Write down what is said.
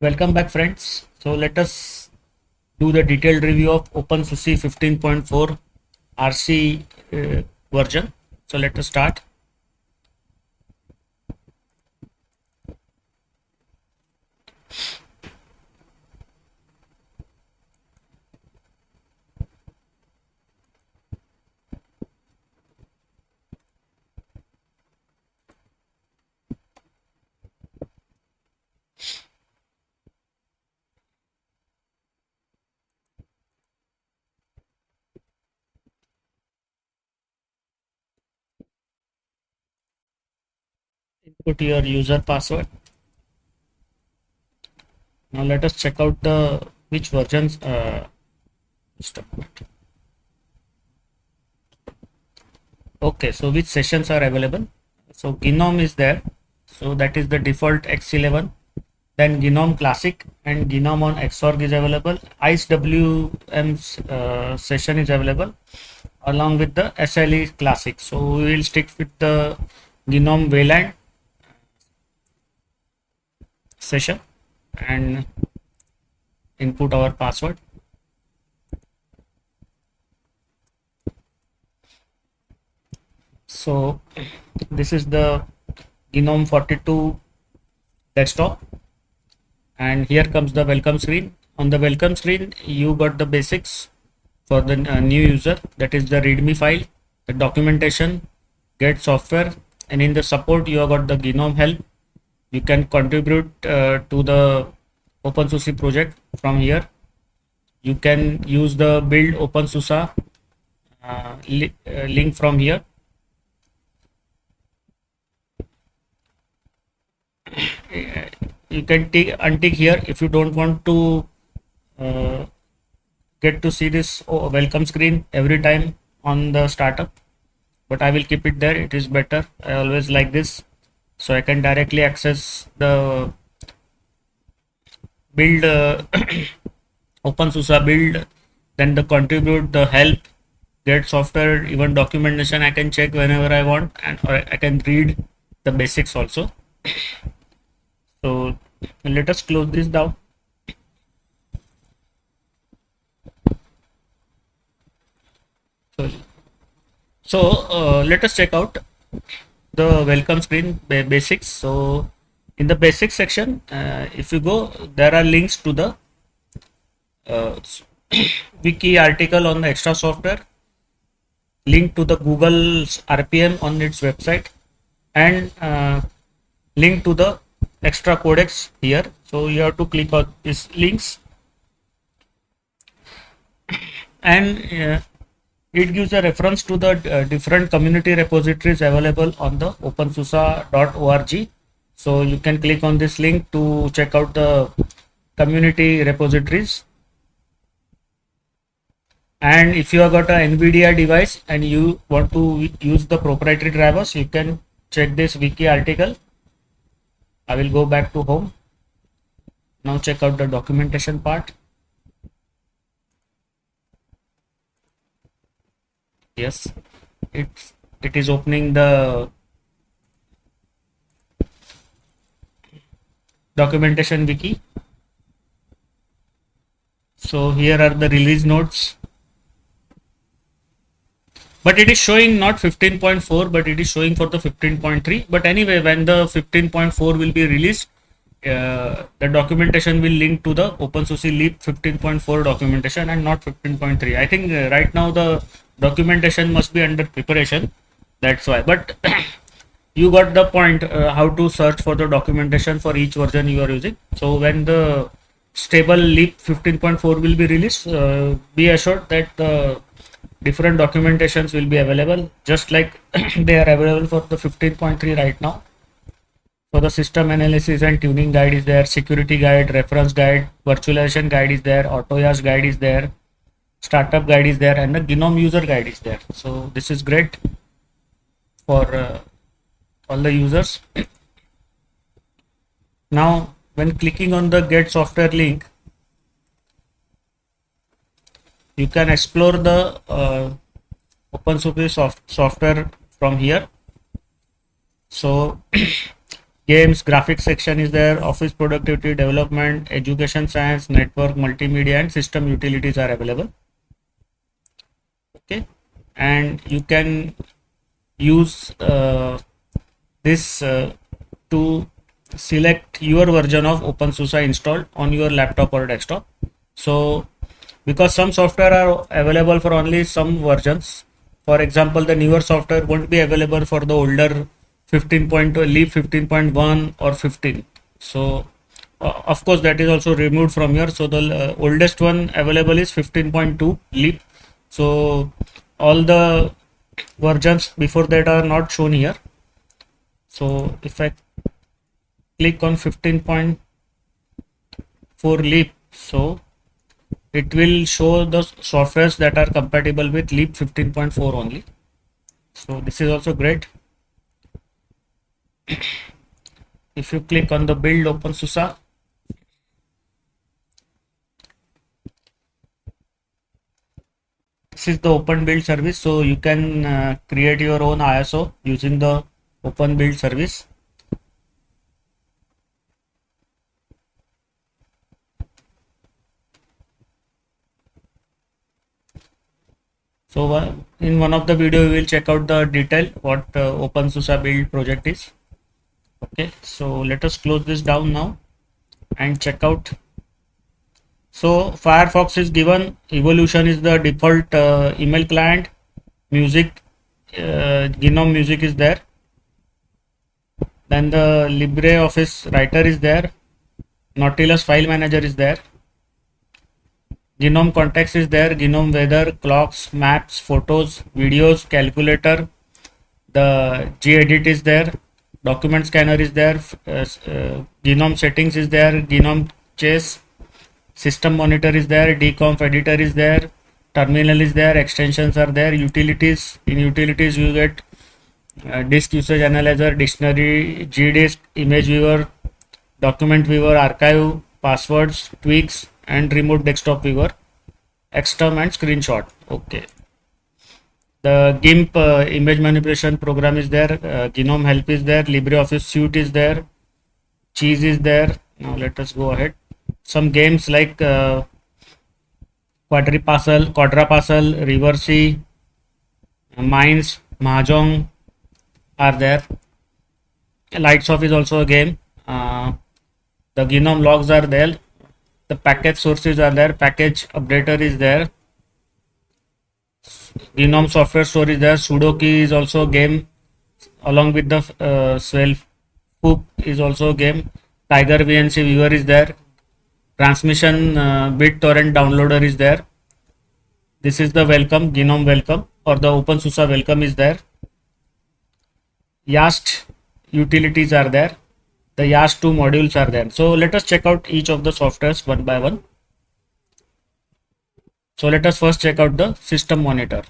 Welcome back, friends. So let us do the detailed review of OpenSuse 15.4 RC version. So let us start. Input your user password. Now let us check out the which versions. Just a minute. Okay, so which sessions are available? So Gnome is there. So that is the default X11. Then Gnome Classic and Gnome on Xorg is available. IceWM session is available along with the SLE Classic. So we will stick with the Gnome Wayland session and input our password. So this is the Gnome 42 desktop, and here comes the welcome screen. On the welcome screen you got the basics for the new user, that is the readme file, the documentation, get software, and in the support you have got the Gnome help. You can contribute to the OpenSuse project from here. You can use the build OpenSuse link from here. You can untick here if you don't want to uh, get to see this welcome screen every time on the startup, but I will keep it there. It is better. I always like this, so I can directly access the build OpenSuse build, then the contribute, the help, get software, even documentation I can check whenever I want, and or I can read the basics also. So let us close this down. So let us check out the welcome screen basics. So in the basics section, if you go, there are links to the uh, wiki article on the extra software, link to the Google's RPM on its website, and link to the extra codex here. So you have to click on these links, and it gives a reference to the different community repositories available on the opensuse.org. So you can click on this link to check out the community repositories. And if you have got an NVIDIA device and you want to use the proprietary drivers, you can check this wiki article. I will go back to home. Now check out the documentation part. Yes, it is opening the documentation wiki. So here are the release notes, but it is showing not 15.4, but it is showing for the 15.3. But anyway, when the 15.4 will be released, the documentation will link to the OpenSuse Leap 15.4 documentation and not 15.3. I think right now the documentation must be under preparation. That's why. But you got the point, how to search for the documentation for each version you are using. So when the stable Leap 15.4 will be released, be assured that the different documentations will be available, just like they are available for the 15.3 right now. So the system analysis and tuning guide is there, security guide, reference guide, virtualization guide is there, AutoYAS guide is there, startup guide is there, and the Gnome user guide is there. So this is great for all the users. Now when clicking on the get software link, you can explore the OpenSuse software from here. So games, graphics section is there, office productivity, development, education science, network, multimedia, and system utilities are available. Okay, and you can use this to select your version of OpenSuse installed on your laptop or desktop. So because some software are available for only some versions, for example the newer software won't be available for the older 15.2 leap 15.1 or 15. So of course that is also removed from here. So the oldest one available is 15.2 leap. So all the versions before that are not shown here. So if I click on 15.4 leap, so it will show the softwares that are compatible with leap 15.4 only. So this is also great. If you click on the build OpenSuse, this is the open build service. So you can create your own ISO using the open build service. So in one of the video we will check out the detail what OpenSuse build project is. Okay, so let us close this down now and check out. So Firefox is given, Evolution is the default email client, music, GNOME music is there, then the LibreOffice writer is there, Nautilus file manager is there, GNOME context is there, GNOME weather, clocks, maps, photos, videos, calculator, the gedit is there, document scanner is there, GNOME settings is there, GNOME chase, system monitor is there, dconf editor is there, terminal is there, extensions are there, utilities. In utilities you get disk usage analyzer, dictionary, gdisk, image viewer, document viewer, archive, passwords, tweaks, and remote desktop viewer, xterm and screenshot. Okay, the GIMP image manipulation program is there, GNOME help is there, LibreOffice suite is there, cheese is there. Now let us go ahead. Some games like Quadraparcel, Reversi, Mines, Mahjong are there. Lights Off is also a game. The GNOME logs are there. The package sources are there. Package updater is there. GNOME software store is there. Sudo key is also a game, along with the Swell Poop is also a game. Tiger VNC viewer is there. Transmission BitTorrent downloader is there. This is the welcome, GNOME welcome, or the OpenSuse welcome is there. YAST utilities are there. The YAST2 modules are there. So let us check out each of the softwares one by one. So let us first check out the system monitor.